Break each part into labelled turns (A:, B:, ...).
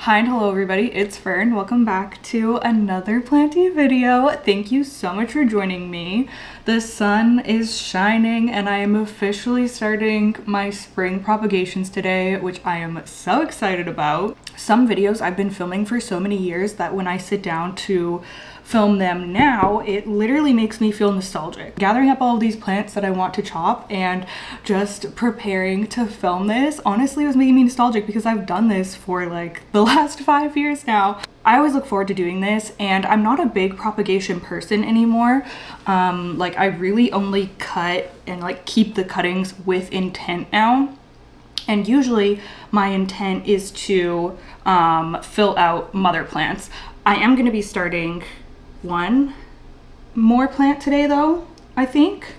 A: Hi and hello everybody, it's Fern. Welcome back to another Planty video. Thank you so much for joining me. The sun is shining and I am officially starting my spring propagations today, which I am so excited about. Some videos I've been filming for so many years that when I sit down to film them now, it literally makes me feel nostalgic. Gathering up all of these plants that I want to chop and just preparing to film this honestly was making me nostalgic because I've done this for like the last 5 years now. I always look forward to doing this, and I'm not a big propagation person anymore. Like I really only cut and like keep the cuttings with intent now. And usually my intent is to fill out mother plants. I am going to be starting one more plant today though, I think.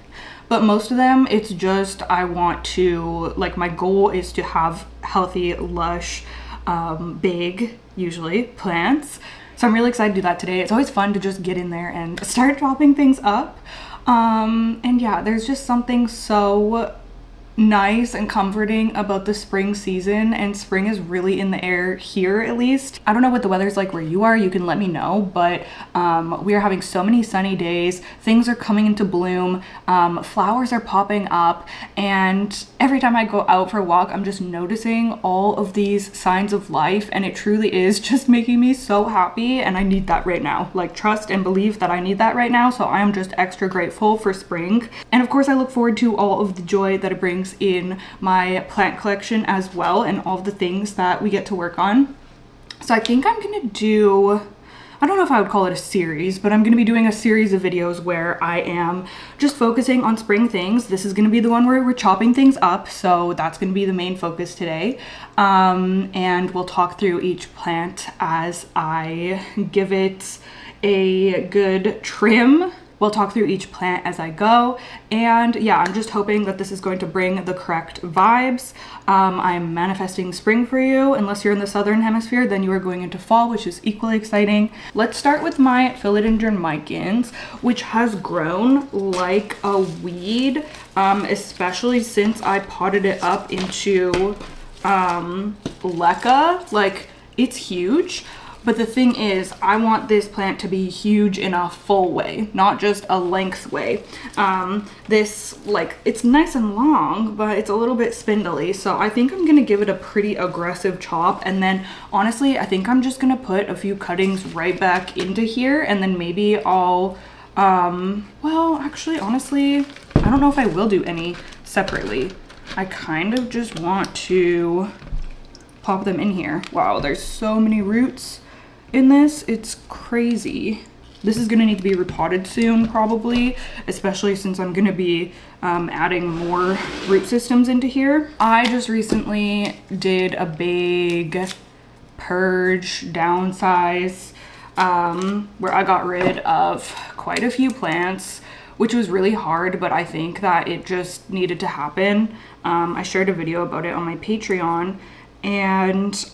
A: But most of them, it's just I want to, like, my goal is to have healthy, lush, big, usually, plants. So I'm really excited to do that today. It's always fun to just get in there and start chopping things up. And yeah, there's just something so nice and comforting about the spring season, and spring is really in the air here at least. I don't know what the weather's like where you are, you can let me know, but we are having so many sunny days, things are coming into bloom, flowers are popping up, and every time I go out for a walk I'm just noticing all of these signs of life, and it truly is just making me so happy, and I need that right now. Like, trust and believe that I need that right now, so I am just extra grateful for spring. And of course I look forward to all of the joy that it brings in my plant collection as well, and all the things that we get to work on. So I think I'm gonna do, I don't know if I would call it a series, but I'm gonna be doing a series of videos where I am just focusing on spring things. This is gonna be the one where we're chopping things up, so that's gonna be the main focus today. And we'll talk through each plant as I give it a good trim. We'll talk through each plant as I go, and yeah, I'm just hoping that this is going to bring the correct vibes. I'm manifesting spring for you. Unless you're in the southern hemisphere, then you are going into fall, which is equally exciting. Let's start with my philodendron micans, which has grown like a weed, especially since I potted it up into leca. Like, it's huge. But the thing is, I want this plant to be huge in a full way, not just a length way. This, like, it's nice and long, but it's a little bit spindly. So I think I'm gonna give it a pretty aggressive chop. And then honestly, I think I'm just gonna put a few cuttings right back into here. And then maybe I'll, well, actually, honestly, I don't know if I will do any separately. I kind of just want to pop them in here. Wow, there's so many roots in this, it's crazy. This is gonna need to be repotted soon probably, especially since I'm gonna be adding more root systems into here. I just recently did a big purge, downsize, where I got rid of quite a few plants, which was really hard, but I think that it just needed to happen. I shared a video about it on my Patreon, and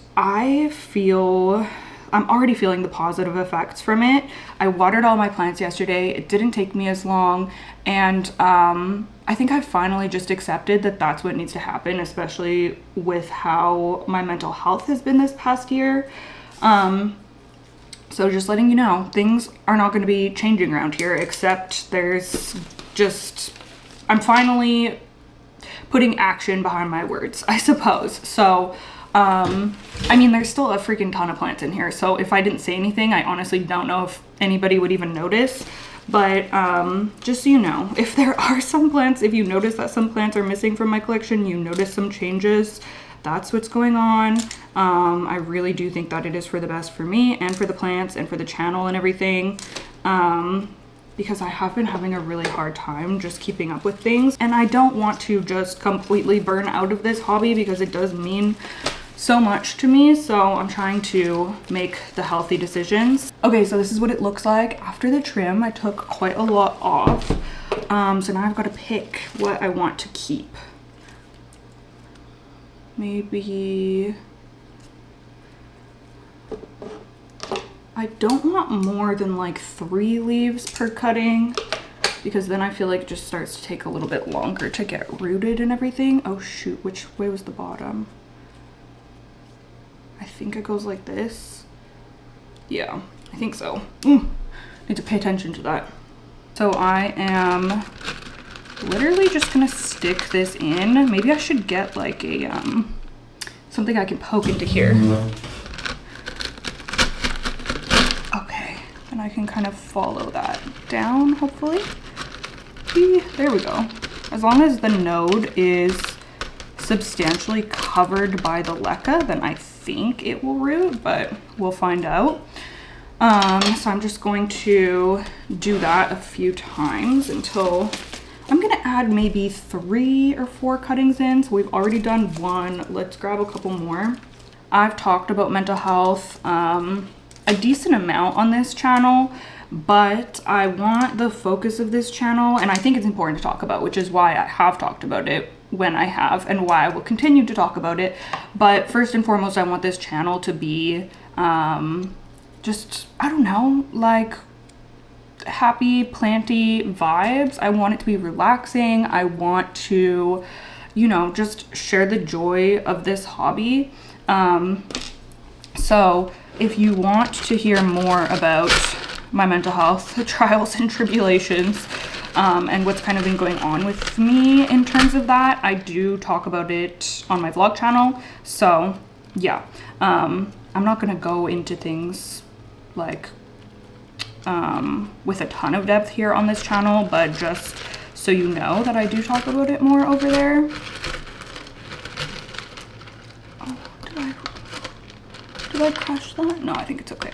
A: I'm already feeling the positive effects from it. I watered all my plants yesterday. It didn't take me as long. And I think I finally just accepted that that's what needs to happen, especially with how my mental health has been this past year. So just letting you know, things are not going to be changing around here, except there's just, I'm finally putting action behind my words, I suppose. So I mean, there's still a freaking ton of plants in here, so if I didn't say anything, I honestly don't know if anybody would even notice. But just so you know, if there are some plants, if you notice that some plants are missing from my collection, you notice some changes, that's what's going on. I really do think that it is for the best for me and for the plants and for the channel and everything, because I have been having a really hard time just keeping up with things, and I don't want to just completely burn out of this hobby because it does mean so much to me. So I'm trying to make the healthy decisions. Okay, so this is what it looks like after the trim. I took quite a lot off. So now I've got to pick what I want to keep. Maybe I don't want more than like 3 leaves per cutting, because then I feel like it just starts to take a little bit longer to get rooted and everything. Oh shoot, which way was the bottom? I think it goes like this. Yeah, I think so. Need to pay attention to that. So I am literally just gonna stick this in. Maybe I should get like a something I can poke into here. Okay, and I can kind of follow that down, hopefully. There we go. As long as the node is substantially covered by the leca, then I think it will root, but we'll find out. So I'm just going to do that a few times until I'm gonna add maybe 3 or 4 cuttings in. So we've already done 1. Let's grab a couple more. I've talked about mental health a decent amount on this channel, but I want the focus of this channel, and I think it's important to talk about, which is why I have talked about it when I have, and why I will continue to talk about it. But first and foremost, I want this channel to be just, I don't know, like happy planty vibes. I want it to be relaxing. I want to, you know, just share the joy of this hobby. So if you want to hear more about my mental health trials and tribulations, and what's kind of been going on with me in terms of that, I do talk about it on my vlog channel. So yeah, I'm not gonna go into things like with a ton of depth here on this channel, but just so you know that I do talk about it more over there. Oh, did I crush that? No, I think it's okay.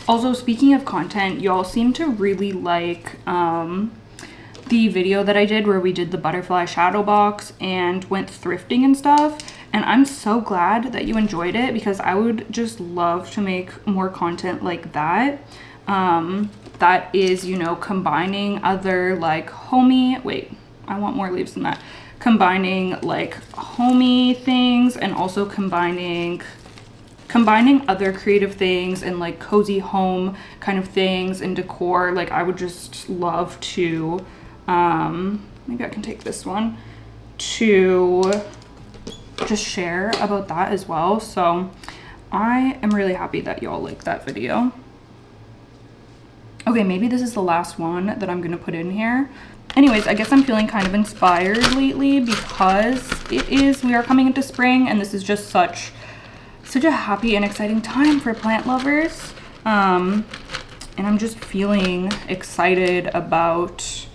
A: Also, speaking of content, y'all seem to really like the video that I did where we did the butterfly shadow box and went thrifting and stuff. And I'm so glad that you enjoyed it, because I would just love to make more content like that. That is, you know, combining other like homey, wait, I want more leaves than that. Combining like homey things, and also combining other creative things and like cozy home kind of things and decor. Like I would just love to, maybe I can take this one, to just share about that as well. So I am really happy that y'all like that video. Okay, maybe this is the last one that I'm gonna put in here. Anyways, I guess I'm feeling kind of inspired lately because we are coming into spring, and this is just such a happy and exciting time for plant lovers. And I'm just feeling excited about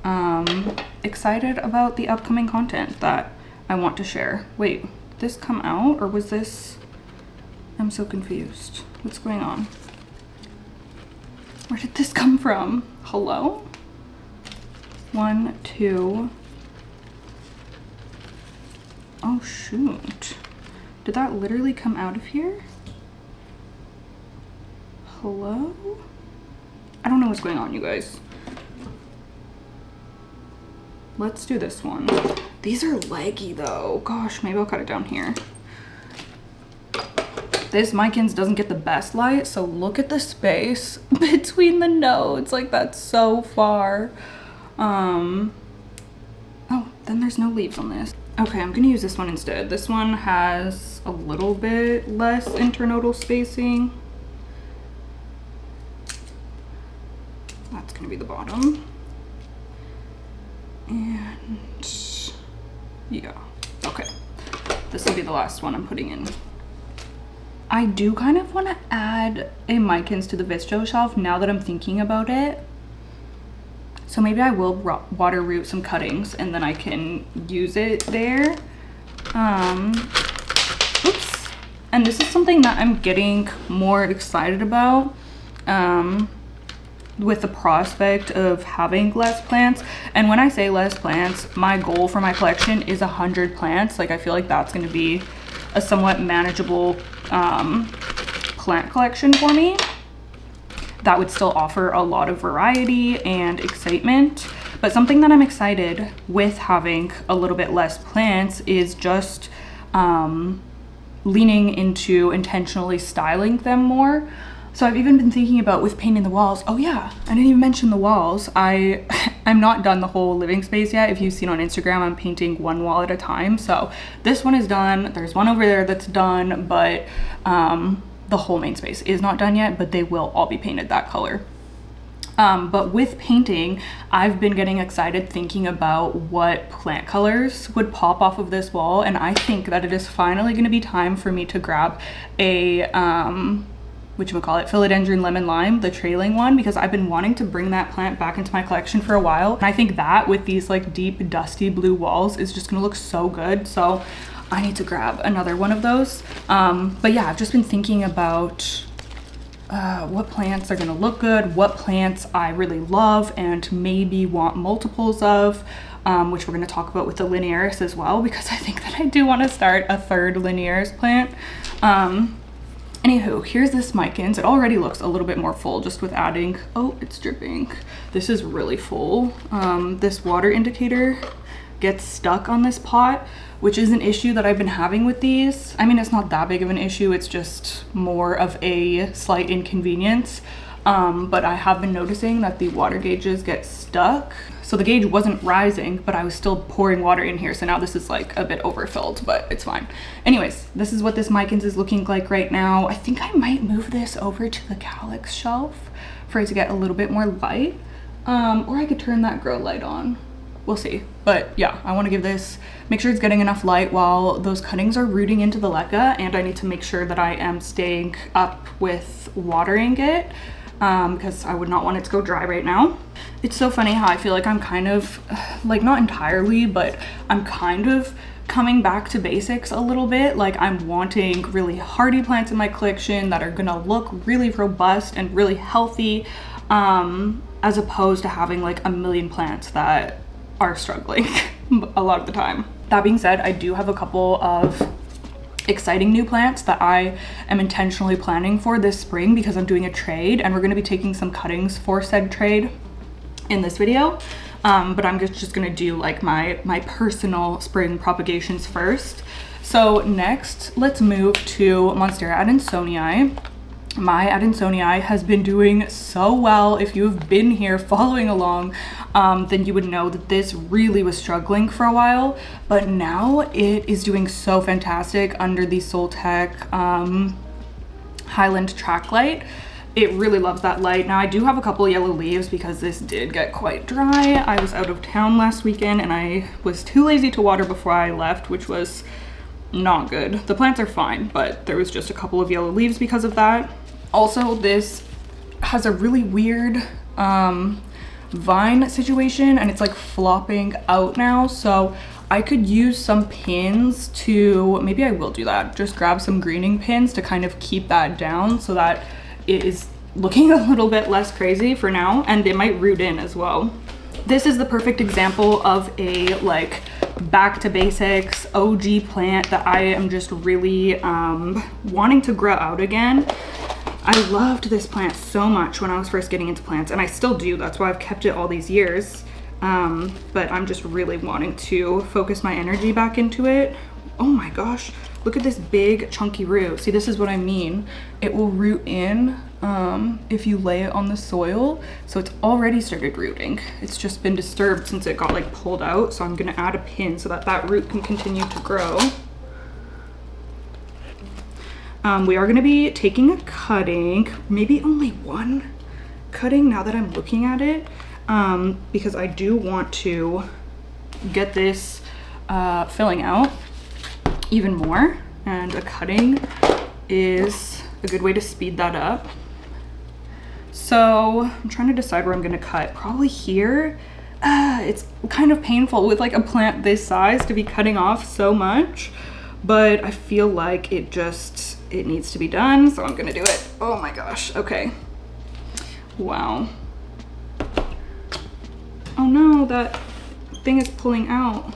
A: the upcoming content that I want to share. Wait, did this come out, or was this? I'm so confused. What's going on? Where did this come from? Hello? 1, 2. Oh shoot. Did that literally come out of here? Hello? I don't know what's going on, you guys. Let's do this one. These are leggy though. Gosh, maybe I'll cut it down here. This Micans doesn't get the best light, so look at the space between the nodes. Like, that's so far. Oh, then there's no leaves on this. Okay, I'm gonna use this one instead. This one has a little bit less internodal spacing. That's gonna be the bottom. And yeah, okay. This will be the last one I'm putting in. I do kind of want to add a Micans to the Visto shelf now that I'm thinking about it. So maybe I will water root some cuttings and then I can use it there. Oops. And this is something that I'm getting more excited about with the prospect of having less plants. And when I say less plants, my goal for my collection is 100 plants. Like, I feel like that's going to be a somewhat manageable plant collection for me that would still offer a lot of variety and excitement. But something that I'm excited with having a little bit less plants is just leaning into intentionally styling them more. So I've even been thinking about with painting the walls. Oh yeah, I didn't even mention the walls. I'm not done the whole living space yet. If you've seen on Instagram, I'm painting one wall at a time. So this one is done. There's one over there that's done, but the whole main space is not done yet, but they will all be painted that color. But with painting, I've been getting excited thinking about what plant colors would pop off of this wall. And I think that it is finally going to be time for me to grab a, whatchamacallit, Philodendron Lemon Lime, the trailing one, because I've been wanting to bring that plant back into my collection for a while. And I think that with these like deep, dusty blue walls is just going to look so good. So I need to grab another one of those. But yeah, I've just been thinking about what plants are gonna look good, what plants I really love and maybe want multiples of, which we're gonna talk about with the linearis as well, because I think that I do want to start a third linearis plant. Anywho, here's this Micans. It already looks a little bit more full just with adding, oh, it's dripping. This is really full. This water indicator gets stuck on this pot, which is an issue that I've been having with these. I mean, it's not that big of an issue. It's just more of a slight inconvenience. But I have been noticing that the water gauges get stuck. So the gauge wasn't rising, but I was still pouring water in here. So now this is like a bit overfilled, but it's fine. Anyways, this is what this Micans is looking like right now. I think I might move this over to the calyx shelf for it to get a little bit more light. Or I could turn that grow light on. We'll see. But yeah, I want to give this, make sure it's getting enough light while those cuttings are rooting into the leca, and I need to make sure that I am staying up with watering it because I would not want it to go dry right now. It's so funny how I feel like I'm kind of, like not entirely, but I'm kind of coming back to basics a little bit. Like I'm wanting really hardy plants in my collection that are gonna look really robust and really healthy, as opposed to having like a million plants that are struggling a lot of the time. That being said, I do have a couple of exciting new plants that I am intentionally planning for this spring because I'm doing a trade and we're going to be taking some cuttings for said trade in this video. But I'm just going to do like my personal spring propagations first. So next, let's move to Monstera adansonii. My adansonii has been doing so well. If you've been here following along, then you would know that this really was struggling for a while, but now it is doing so fantastic under the Soltech Highland track light. It really loves that light. Now I do have a couple yellow leaves because this did get quite dry. I was out of town last weekend and I was too lazy to water before I left, which was not good. The plants are fine, but there was just a couple of yellow leaves because of that. Also, this has a really weird vine situation and it's like flopping out now. So I could use some pins to, maybe I will do that. Just grab some greening pins to kind of keep that down so that it is looking a little bit less crazy for now, and it might root in as well. This is the perfect example of a like back to basics OG plant that I am just really wanting to grow out again. I loved this plant so much when I was first getting into plants, and I still do. That's why I've kept it all these years. But I'm just really wanting to focus my energy back into it. Oh my gosh, look at this big chunky root. See, this is what I mean. It will root in if you lay it on the soil. So it's already started rooting. It's just been disturbed since it got like pulled out. So I'm gonna add a pin so that that root can continue to grow. We are going to be taking a cutting, maybe only one cutting now that I'm looking at it, because I do want to get this filling out even more, and a cutting is a good way to speed that up. So I'm trying to decide where I'm going to cut. Probably here. It's kind of painful with like a plant this size to be cutting off so much, but I feel like it needs to be done, so I'm gonna do it. Oh my gosh, okay. Wow. Oh no, that thing is pulling out.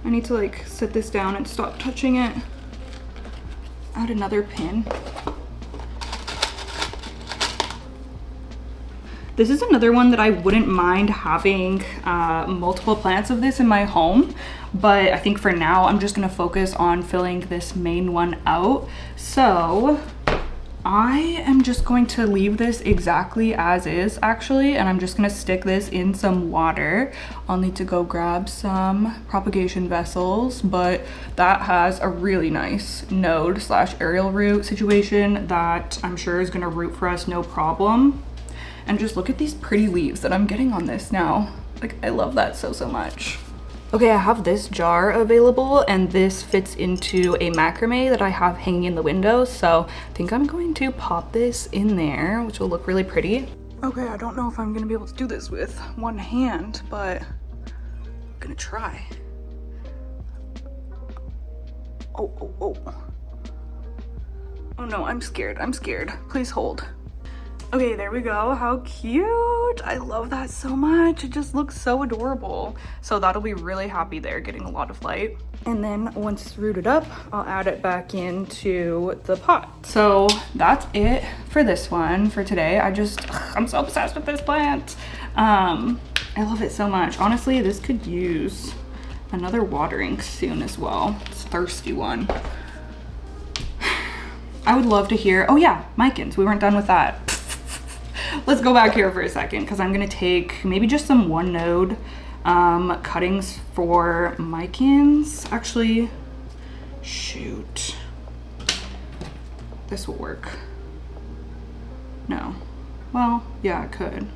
A: I need to like set this down and stop touching it. Add another pin. This is another one that I wouldn't mind having multiple plants of this in my home, but I think for now I'm just gonna focus on filling this main one out. So I am just going to leave this exactly as is actually, and I'm just gonna stick this in some water. I'll need to go grab some propagation vessels, but that has a really nice node slash aerial root situation that I'm sure is gonna root for us no problem. And just look at these pretty leaves that I'm getting on this now. Like, I love that so much. Okay, I have this jar available and this fits into a macrame that I have hanging in the window. So I think I'm going to pop this in there, which will look really pretty. Okay, I don't know if I'm gonna be able to do this with one hand, but I'm gonna try. Oh. Oh no, I'm scared. Please hold. Okay, there we go. How cute. I love that so much. It just looks so adorable. So that'll be really happy there, getting a lot of light. And then once it's rooted up, I'll add it back into the pot. So that's it for this one for today. I'm so obsessed with this plant. I love it so much. Honestly, this could use another watering soon as well. It's a thirsty one. I would love to hear, oh yeah, micans, we weren't done with that. Let's go back here for a second because I'm gonna take maybe just some one node cuttings for micans. Actually, shoot, this will work. No, well, yeah, it could.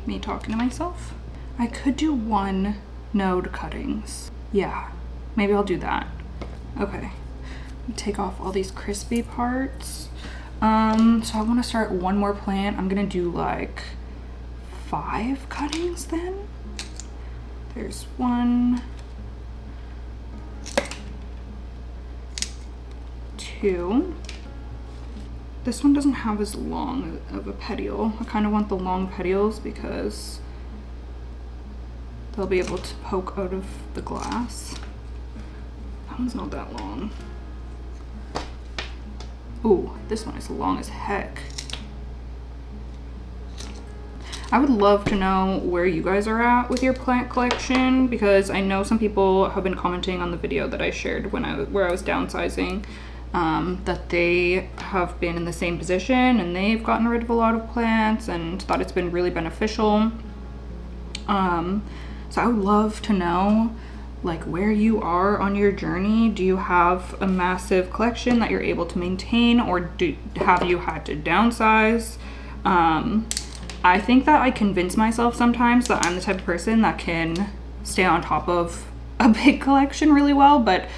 A: Me talking to myself. I could do one node cuttings. Yeah, maybe I'll do that. Okay, take off all these crispy parts. So I want to start one more plant. I'm gonna do like 5 cuttings then. There's 1, 2. This one doesn't have as long of a petiole. I kind of want the long petioles because they'll be able to poke out of the glass. That one's not that long. Ooh, this one is long as heck. I would love to know where you guys are at with your plant collection because I know some people have been commenting on the video that I shared where I was downsizing that they have been in the same position and they've gotten rid of a lot of plants and thought it's been really beneficial. So I would love to know like where you are on your journey. Do you have a massive collection that you're able to maintain, or have you had to downsize? I think that I convince myself sometimes that I'm the type of person that can stay on top of a big collection really well, but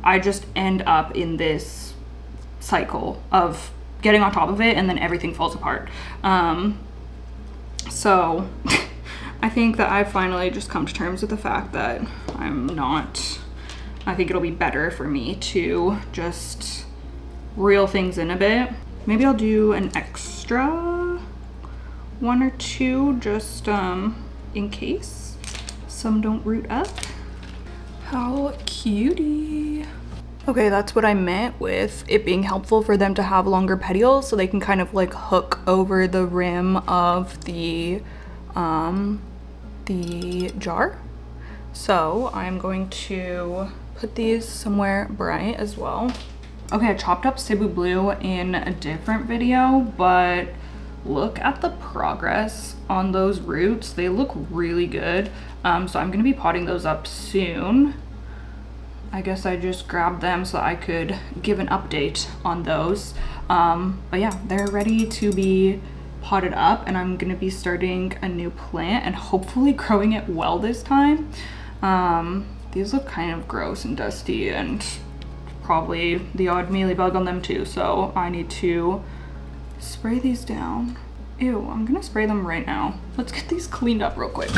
A: I just end up in this cycle of getting on top of it and then everything falls apart. So I think that I've finally just come to terms with the fact that I think it'll be better for me to just reel things in a bit. Maybe I'll do an extra 1 or 2 just in case some don't root up. How cutie. Okay, that's what I meant with it being helpful for them to have longer petioles so they can kind of like hook over the rim of the jar. So I'm going to put these somewhere bright as well. Okay, I chopped up Cebu blue in a different video, but look at the progress on those roots. They look really good. So I'm gonna be potting those up soon. I guess I just grabbed them so I could give an update on those. But yeah, they're ready to be potted up and I'm gonna be starting a new plant and hopefully growing it well this time. These look kind of gross and dusty and probably the odd mealybug on them too, so I need to spray these down. Ew, I'm gonna spray them right now. Let's get these cleaned up real quick.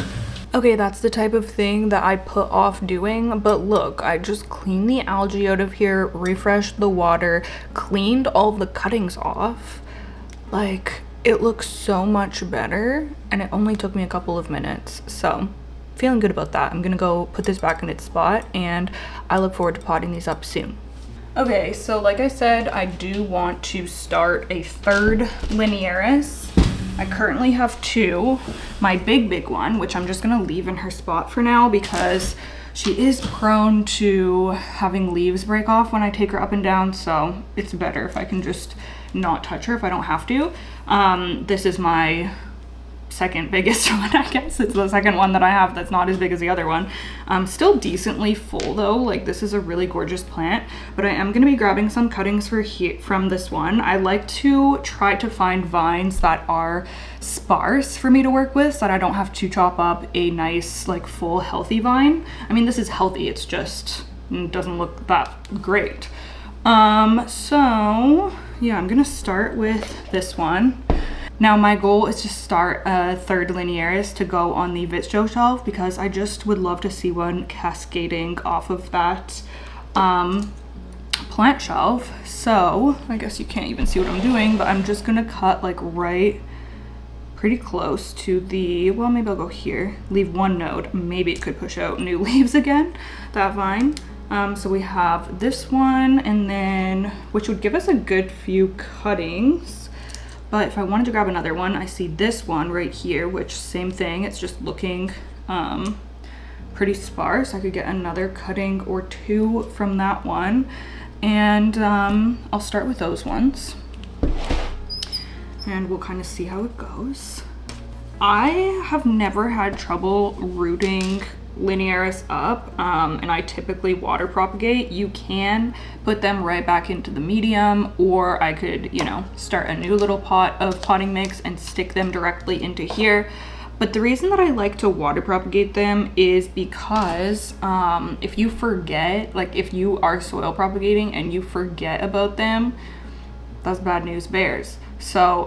A: Okay, that's the type of thing that I put off doing, but look, I just cleaned the algae out of here, refreshed the water, cleaned all the cuttings off. Like, it looks so much better and it only took me a couple of minutes, so feeling good about that. I'm gonna go put this back in its spot and I look forward to potting these up soon. Okay, so like I said, I do want to start a 3rd linearis. I currently have 2. My big one, which I'm just gonna leave in her spot for now because She is prone to having leaves break off when I take her up and down, so it's better if I can just not touch her if I don't have to. This is my second biggest one, I guess. It's the second one that I have that's not as big as the other one. Still decently full though. Like, this is a really gorgeous plant, but I am going to be grabbing some cuttings from this one. I like to try to find vines that are sparse for me to work with so that I don't have to chop up a nice, like, full healthy vine. I mean, this is healthy, it's just it doesn't look that great. So yeah, I'm gonna start with this one. Now my goal is to start a third linearis to go on the vitro shelf because I just would love to see one cascading off of that plant shelf. So I guess you can't even see what I'm doing, but I'm just gonna cut like right pretty close to the, well, maybe I'll go here, leave one node. Maybe it could push out new leaves again, that vine. So we have this one, and then, which would give us a good few cuttings. But if I wanted to grab another one, I see this one right here, which same thing, it's just looking pretty sparse. I could get another cutting or two from that one. And I'll start with those ones. And we'll kind of see how it goes. I have never had trouble rooting linearis up, and I typically water propagate. You can put them right back into the medium, or I could, you know, start a new little pot of potting mix and stick them directly into here. But the reason that I like to water propagate them is because if you forget, like if you are soil propagating and you forget about them, that's bad news bears. So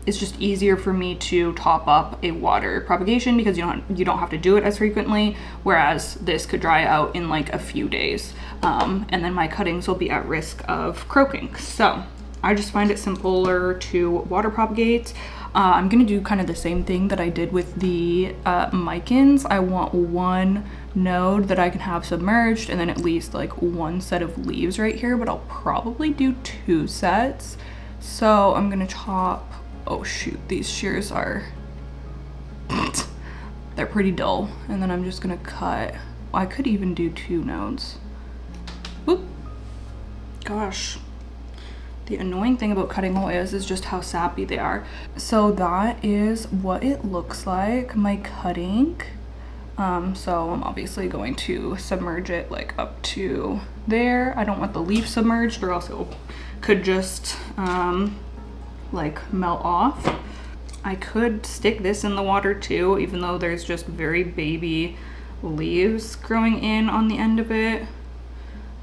A: it's just easier for me to top up a water propagation because you don't have to do it as frequently, whereas this could dry out in like a few days, and then my cuttings will be at risk of croaking. So I just find it simpler to water propagate. I'm gonna do kind of the same thing that I did with the micans. I want one node that I can have submerged and then at least like one set of leaves right here, but I'll probably do two sets. So I'm gonna chop, oh shoot, these shears are, they're pretty dull. And then I'm just gonna cut, I could even do two nodes. Whoop, gosh. The annoying thing about cutting Hoyas is just how sappy they are. So that is what it looks like, my cutting. So I'm obviously going to submerge it like up to there. I don't want the leaf submerged or else it could just like melt off. I could stick this in the water too, even though there's just very baby leaves growing in on the end of it.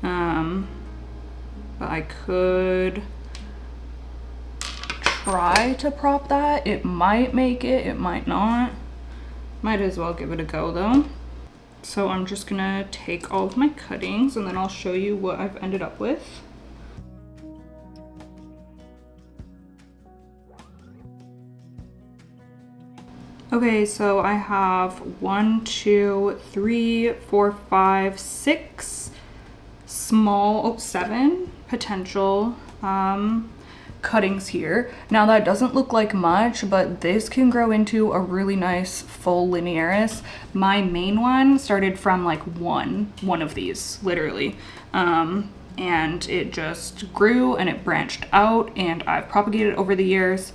A: But I could try to prop that. It might make it, it might not. Might as well give it a go though. So I'm just gonna take all of my cuttings and then I'll show you what I've ended up with. Okay, so I have 1, 2, 3, 4, 5, 6 small, 7 potential cuttings here. Now that doesn't look like much, but this can grow into a really nice full linearis. My main one started from like one of these, literally. And it just grew and it branched out and I've propagated over the years.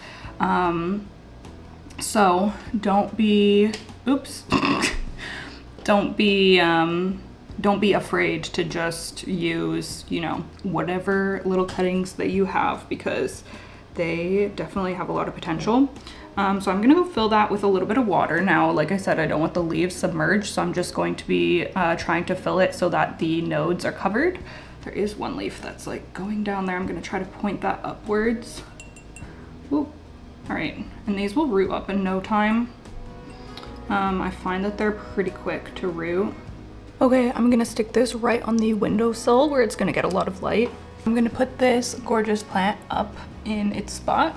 A: So don't be, oops, don't be afraid to just use, you know, whatever little cuttings that you have because they definitely have a lot of potential. So I'm gonna go fill that with a little bit of water. Now, like I said, I don't want the leaves submerged, so I'm just going to be trying to fill it so that the nodes are covered. There is one leaf that's like going down there. I'm gonna try to point that upwards. Whoop. All right, and these will root up in no time. I find that they're pretty quick to root. Okay, I'm gonna stick this right on the windowsill where it's gonna get a lot of light. I'm gonna put this gorgeous plant up in its spot.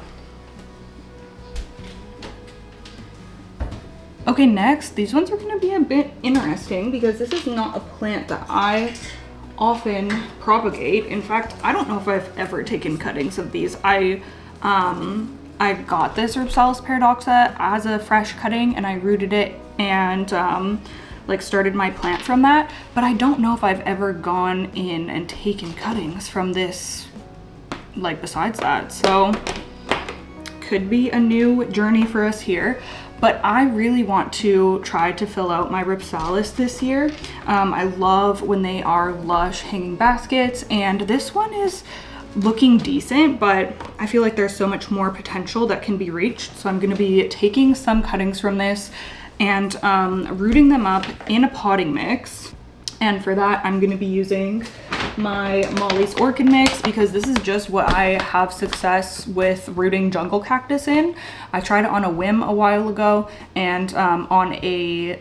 A: Okay, next, these ones are gonna be a bit interesting because this is not a plant that I often propagate. In fact, I don't know if I've ever taken cuttings of these. I got this Rhipsalis paradoxa as a fresh cutting and I rooted it and like started my plant from that, but I don't know if I've ever gone in and taken cuttings from this, like besides that. So could be a new journey for us here. But I really want to try to fill out my Rhipsalis this year. I love when they are lush hanging baskets, and this one is looking decent, but I feel like there's so much more potential that can be reached. So I'm gonna be taking some cuttings from this and rooting them up in a potting mix. And for that, I'm gonna be using my Molly's Orchid Mix, because this is just what I have success with rooting jungle cactus in. I tried it on a whim a while ago, and on a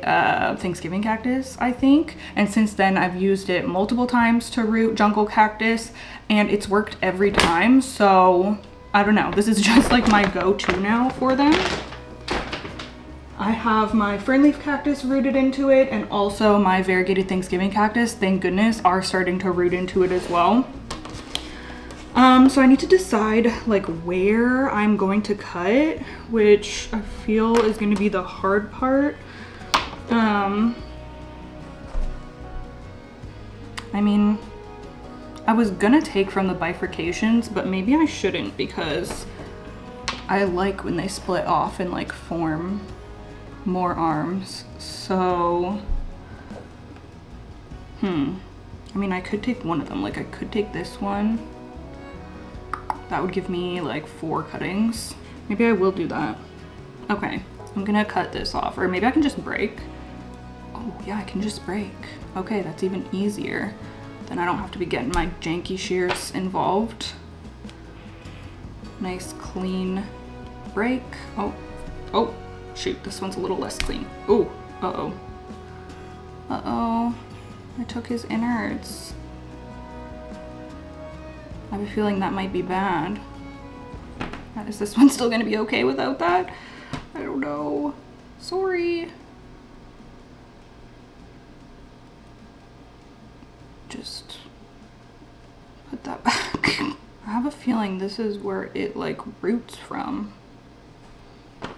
A: Thanksgiving cactus, I think. And since then, I've used it multiple times to root jungle cactus, and it's worked every time. So I don't know, this is just like my go-to now for them. I have my fernleaf cactus rooted into it, and also my variegated Thanksgiving cactus, thank goodness, are starting to root into it as well. So I need to decide like where I'm going to cut, which I feel is going to be the hard part. I mean, I was gonna take from the bifurcations, but maybe I shouldn't, because I like when they split off and like form more arms. So I mean, I could take one of them, like I could take this one. That would give me like 4 cuttings. Maybe I will do that. Okay, I'm gonna cut this off, or maybe I can just break. Oh yeah, I can just break. Okay, that's even easier. Then I don't have to be getting my janky shears involved. Nice clean break. Oh, shoot, this one's a little less clean. Ooh, uh-oh. Uh-oh, I took his innards. I have a feeling that might be bad. Is this one still gonna be okay without that? I don't know. Sorry. Just put that back. I have a feeling this is where it like roots from.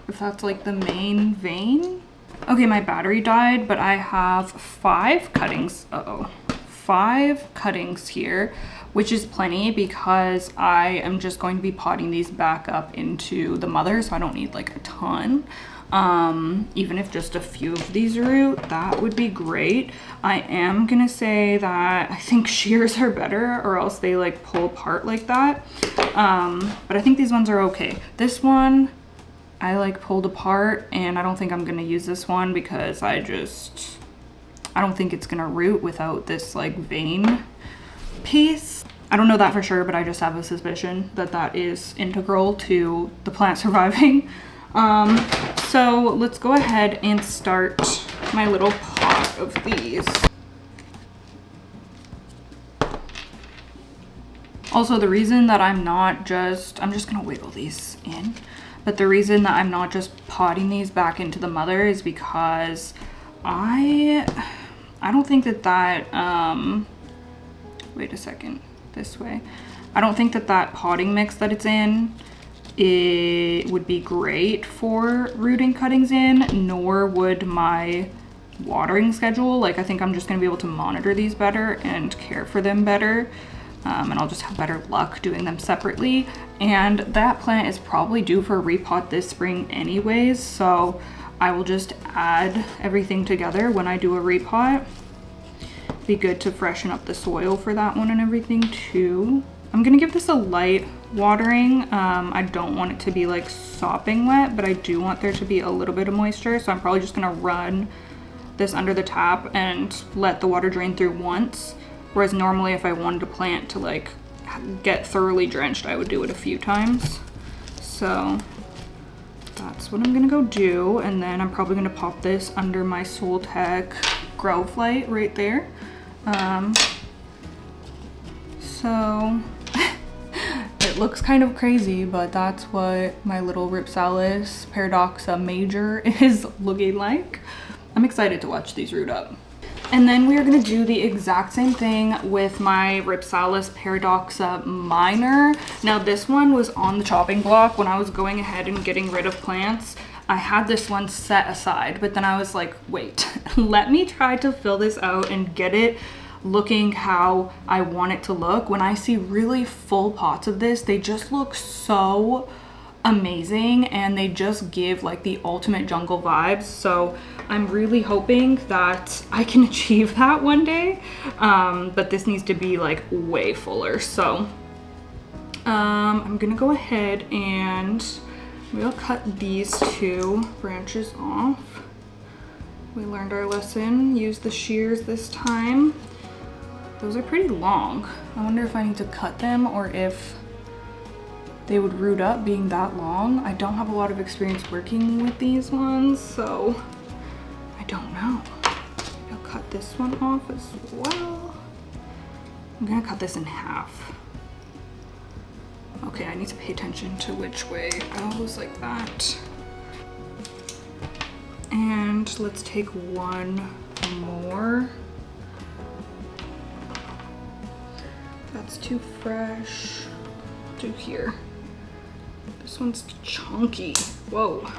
A: If that's like the main vein. Okay, my battery died, but I have 5 cuttings. Uh-oh. 5 cuttings here, which is plenty because I am just going to be potting these back up into the mother, so I don't need like a ton. Even if just a few of these root, that would be great. I am gonna say that I think shears are better, or else they like pull apart like that. But I think these ones are okay. This one I like pulled apart, and I don't think I'm gonna use this one because I don't think it's gonna root without this like vein piece. I don't know that for sure, but I just have a suspicion that that is integral to the plant surviving. So let's go ahead and start my little pot of these. Also, the reason that I'm just gonna wiggle these in, but the reason that I'm not just potting these back into the mother is because I don't think that wait a second, this way. I don't think that potting mix that it's in, it would be great for rooting cuttings in, nor would my watering schedule. Like, I think I'm just gonna be able to monitor these better and care for them better. And I'll just have better luck doing them separately. And that plant is probably due for a repot this spring anyways, so I will just add everything together when I do a repot. Be good to freshen up the soil for that one and everything too. I'm gonna give this a light watering. I don't want it to be like sopping wet, but I do want there to be a little bit of moisture, so I'm probably just gonna run this under the tap and let the water drain through once. Whereas normally if I wanted a plant to like get thoroughly drenched, I would do it a few times. So that's what I'm gonna go do. And then I'm probably gonna pop this under my Soltech Growth Light right there. So it looks kind of crazy, but that's what my little Rhipsalis paradoxa major is looking like. I'm excited to watch these root up. And then we are going to do the exact same thing with my Rhipsalis paradoxa minor. Now this one was on the chopping block when I was going ahead and getting rid of plants. I had this one set aside, but then I was like, wait, let me try to fill this out and get it looking how I want it to look. When I see really full pots of this, they just look so amazing and they just give like the ultimate jungle vibes. So I'm really hoping that I can achieve that one day, but this needs to be like way fuller. So I'm gonna go ahead and we'll cut these 2 branches off. We learned our lesson, use the shears this time. Those are pretty long. I wonder if I need to cut them or if they would root up being that long. I don't have a lot of experience working with these ones, so I don't know. I'll cut this one off as well. I'm gonna cut this in half. Okay, I need to pay attention to which way it goes, like that. And let's take one more. That's too fresh. Do here. This one's chunky. Whoa.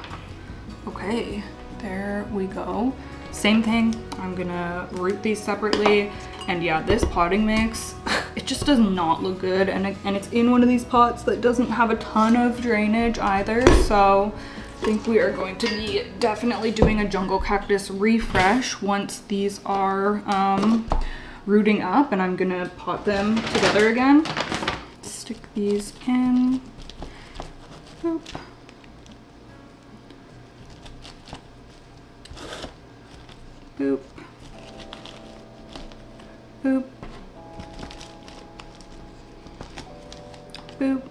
A: Okay, there we go. Same thing, I'm gonna root these separately. And yeah, this potting mix, it just does not look good. And it's in one of these pots that doesn't have a ton of drainage either. So I think we are going to be definitely doing a jungle cactus refresh once these are rooting up, and I'm gonna pot them together again. Stick these in. Boop. Boop. Boop. Boop.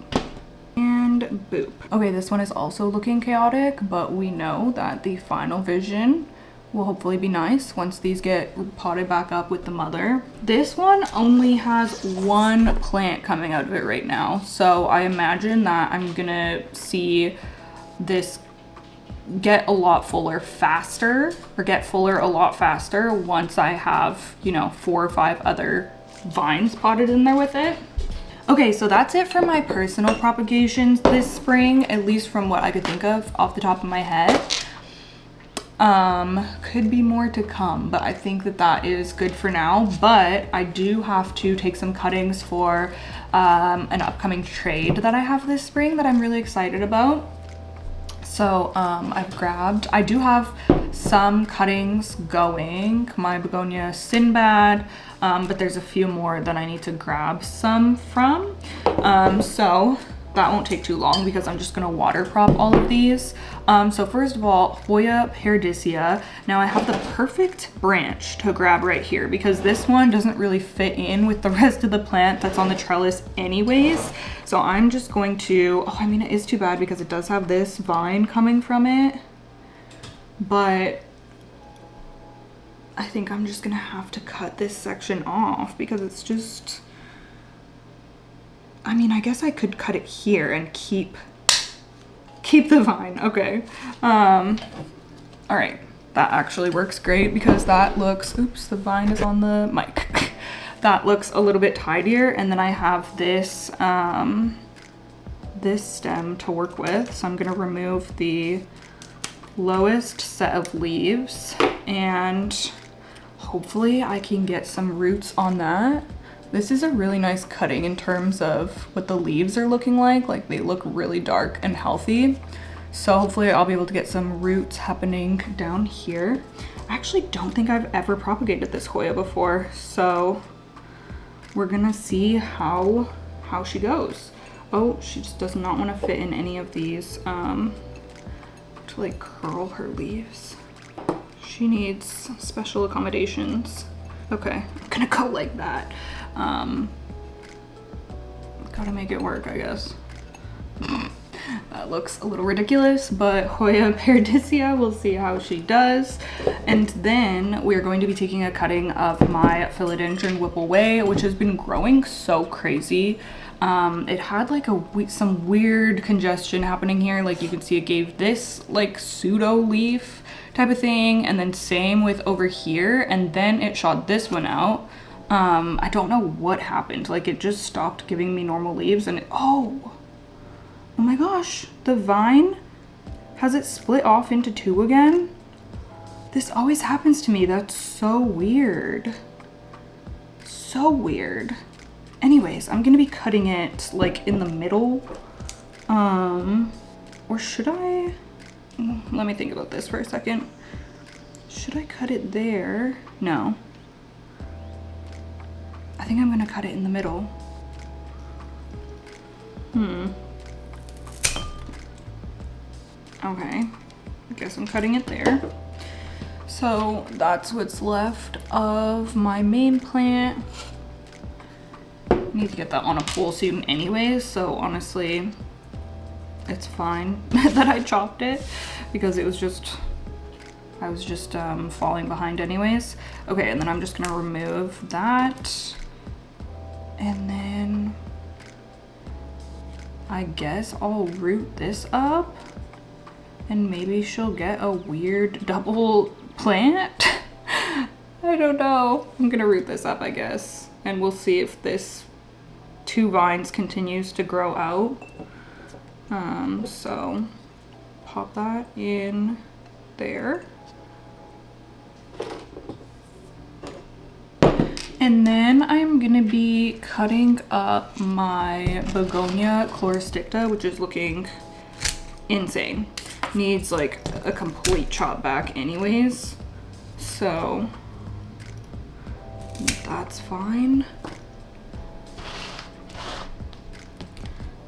A: And boop. Okay, this one is also looking chaotic, but we know that the final vision will hopefully be nice once these get potted back up with the mother. This one only has 1 plant coming out of it right now, so I imagine that I'm gonna see this get a lot fuller faster, or get fuller a lot faster once I have, you know, 4 or 5 other vines potted in there with it. Okay, so that's it for my personal propagations this spring, at least from what I could think of off the top of my head. Could be more to come, but I think that that is good for now. But I do have to take some cuttings for an upcoming trade that I have this spring that I'm really excited about. So I do have some cuttings going, my begonia Sinbad, but there's a few more that I need to grab some from. So that won't take too long because I'm just gonna water prop all of these. So first of all, Hoya paradisia. Now I have the perfect branch to grab right here because this one doesn't really fit in with the rest of the plant that's on the trellis anyways. So I'm just going to, oh, I mean, it is too bad because it does have this vine coming from it, but I think I'm just gonna have to cut this section off because it's just, I mean, I guess I could cut it here and keep the vine. Okay. All right. That actually works great because that looks, oops, the vine is on the mic. That looks a little bit tidier. And then I have this, this stem to work with. So I'm going to remove the lowest set of leaves and hopefully I can get some roots on that. This is a really nice cutting in terms of what the leaves are looking like they look really dark and healthy. So hopefully I'll be able to get some roots happening down here. I actually don't think I've ever propagated this Hoya before, so we're gonna see how she goes. Oh, she just does not want to fit in any of these to like curl her leaves. She needs special accommodations. Okay, I'm gonna go like that. Gotta make it work, I guess. That looks a little ridiculous, but Hoya paradisia, we'll see how she does. And then we're going to be taking a cutting of my philodendron whipple way, which has been growing so crazy. It had like some weird congestion happening here. Like you can see it gave this like pseudo leaf type of thing, and then same with over here, and then it shot this one out. I don't know what happened. Like it just stopped giving me normal leaves and oh my gosh, the vine Has it split off into two again? This always happens to me. That's so weird. So weird. Anyways, I'm gonna be cutting it like in the middle. Or should I? Let me think about this for a second. Should I cut it there? No. I think I'm gonna cut it in the middle. Okay, I guess I'm cutting it there. So that's what's left of my main plant. I need to get that on a pole soon anyways, so honestly, it's fine that I chopped it because it was just, I was just falling behind anyways. Okay, and then I'm just gonna remove that. And then I guess I'll root this up and maybe she'll get a weird double plant. I don't know. I'm gonna root this up, I guess. And we'll see if this 2 vines continues to grow out. So pop that in there. And then I'm gonna be cutting up my begonia chloristicta, which is looking insane. Needs like a complete chop back anyways. So that's fine.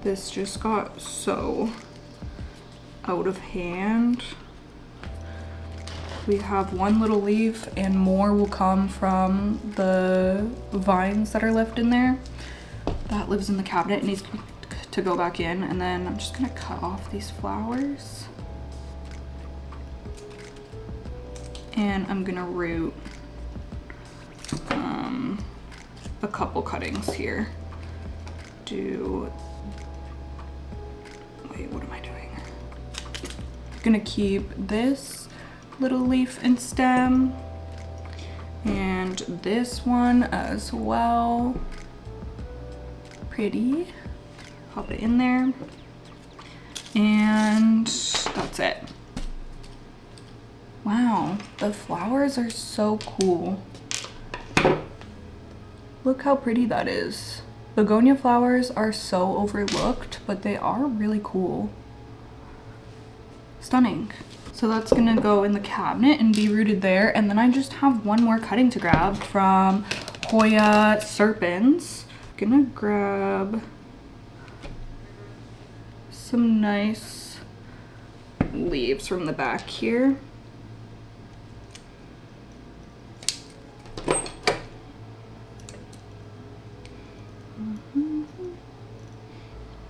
A: This just got so out of hand. We have 1 little leaf and more will come from the vines that are left in there. That lives in the cabinet. It needs to go back in. And then I'm just gonna cut off these flowers. And I'm gonna root a couple cuttings here. Wait, what am I doing? I'm gonna keep this little leaf and stem and this one as well. Pretty. Pop it in there. And that's it. Wow, the flowers are so cool. Look how pretty that is. Begonia flowers are so overlooked, but they are really cool. Stunning. So that's gonna go in the cabinet and be rooted there. And then I just have 1 more cutting to grab from Hoya serpens. Gonna grab some nice leaves from the back here.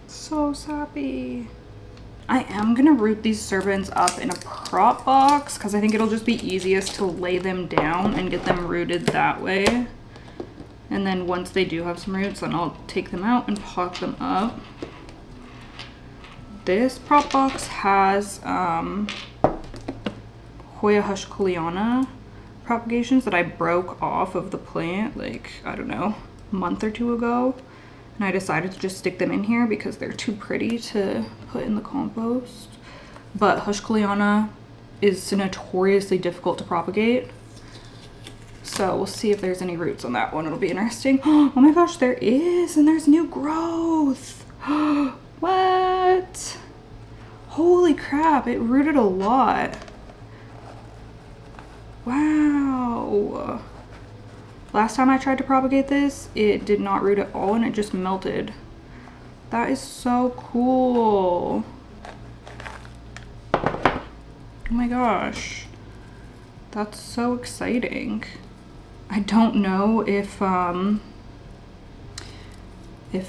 A: So sappy. I am gonna root these serpents up in a prop box because I think it'll just be easiest to lay them down and get them rooted that way. And then once they do have some roots, then I'll take them out and pot them up. This prop box has Hoya hushkuliana propagations that I broke off of the plant like, I don't know, a month or 2 ago. And I decided to just stick them in here because they're too pretty to put in the compost. But hushkuliana is notoriously difficult to propagate. So we'll see if there's any roots on that one. It'll be interesting. Oh my gosh, there is, and there's new growth. What? Holy crap, it rooted a lot. Wow. Last time I tried to propagate this, it did not root at all and it just melted. That is so cool. Oh my gosh. That's so exciting. I don't know if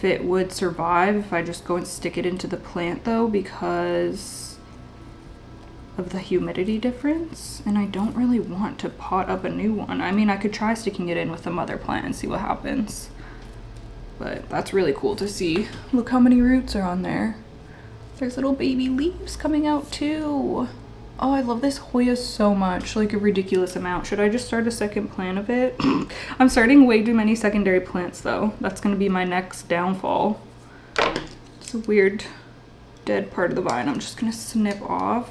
A: it would survive if I just go and stick it into the plant though, because of the humidity difference, and I don't really want to pot up a new one. I mean, I could try sticking it in with the mother plant and see what happens, but that's really cool to see. Look how many roots are on there. There's little baby leaves coming out too. Oh, I love this Hoya so much, like a ridiculous amount. Should I just start a second plant of it? I'm starting way too many secondary plants though. That's gonna be my next downfall. It's a weird dead part of the vine I'm just gonna snip off.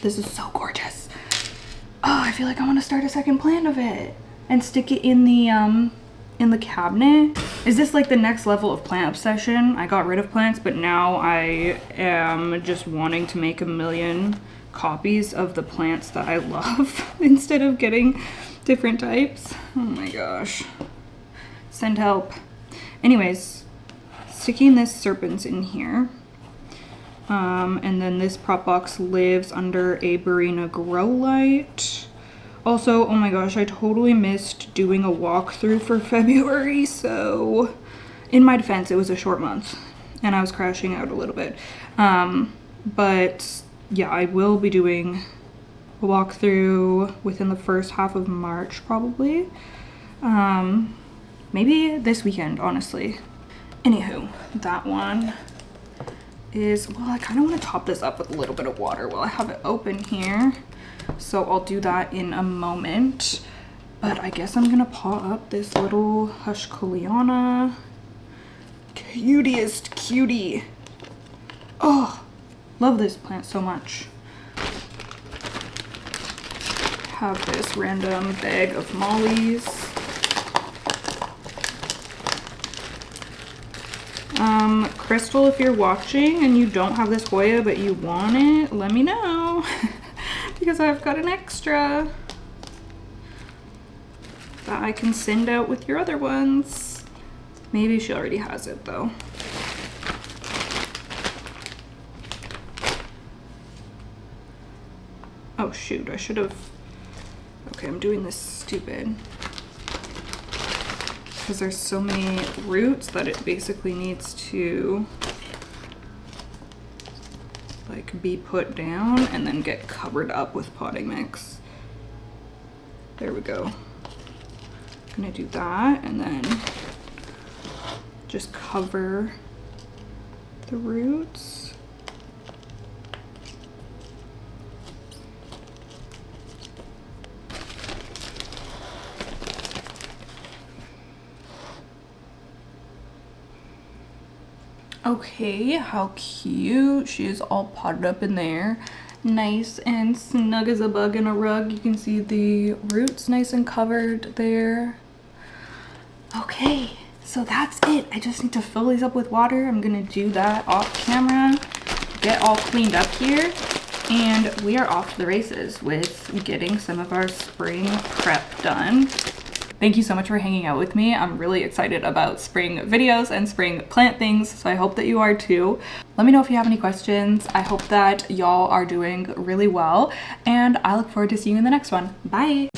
A: This is so gorgeous. Oh, I feel like I want to start a second plant of it and stick it in the cabinet. Is this like the next level of plant obsession? I got rid of plants, but now I am just wanting to make a million copies of the plants that I love instead of getting different types. Oh my gosh. Send help. Anyways, sticking this serpents in here. And then this prop box lives under a Barina grow light. Also, oh my gosh, I totally missed doing a walkthrough for February, so in my defense, it was a short month and I was crashing out a little bit. But yeah, I will be doing a walkthrough within the first half of March, probably. Maybe this weekend, honestly. Anywho, that one is, well, I kind of want to top this up with a little bit of water while I have it open here. So I'll do that in a moment. But I guess I'm gonna pot up this little Hushkoliana. Cutiest cutie. Oh, love this plant so much. Have this random bag of mollies. Crystal, if you're watching and you don't have this Hoya but you want it, let me know. Because I've got an extra that I can send out with your other ones. Maybe she already has it though. Oh shoot, I should have. Okay, I'm doing this stupid. Because there's so many roots that it basically needs to like be put down and then get covered up with potting mix. There we go. I'm gonna do that and then just cover the roots. Okay, how cute. She is all potted up in there. Nice and snug as a bug in a rug. You can see the roots nice and covered there. Okay, so that's it. I just need to fill these up with water. I'm gonna do that off camera, get all cleaned up here, and we are off to the races with getting some of our spring prep done. Thank you so much for hanging out with me. I'm really excited about spring videos and spring plant things, so I hope that you are too. Let me know if you have any questions. I hope that y'all are doing really well, and I look forward to seeing you in the next one. Bye!